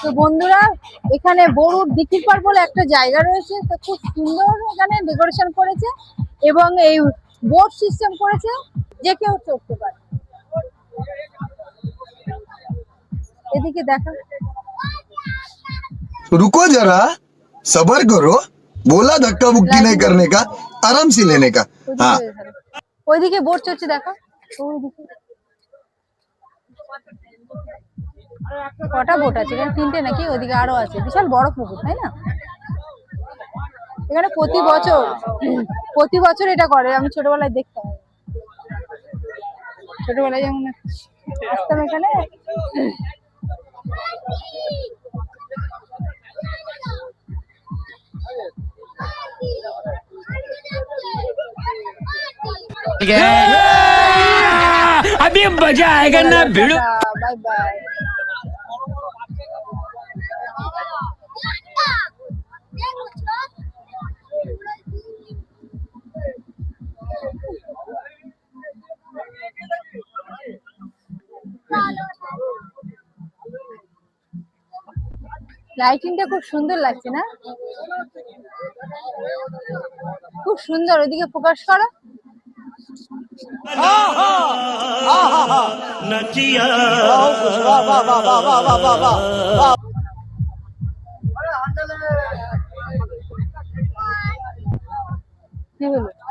তো বন্ধুরা, এখানে বড়ুর দিঘির পাড় বলে একটা জায়গা রয়েছে, তো খুব সুন্দর এখানে ডেকোরেশন করেছে এবং এই বোট সিস্টেম করেছে, যে কেউ চড়তে পারে। এদিকে দেখো, रुको जरा सबर करो बोला धक्का बुक्की नहीं करने का आराम से लेने का हाँ ওইদিকে বোট চড়ছে দেখো, ওইদিকে কটা বোট আছে এখানে? তিনটে নাকি? ওইদিকে আরো আছে, বিশাল বড় পুকুর, তাই না? এখানে প্রতি বছর এটা করে। আমি ছোটবেলায় দেখতাম, ছোটবেলায় যেমন আসতাম এখানে। अभी मजा आएगा ना भिड़ो। Bye bye. লাইটিংটা খুব সুন্দর লাগছে না? খুব সুন্দর। ওইদিকে ফোকাস করো। কি হলো?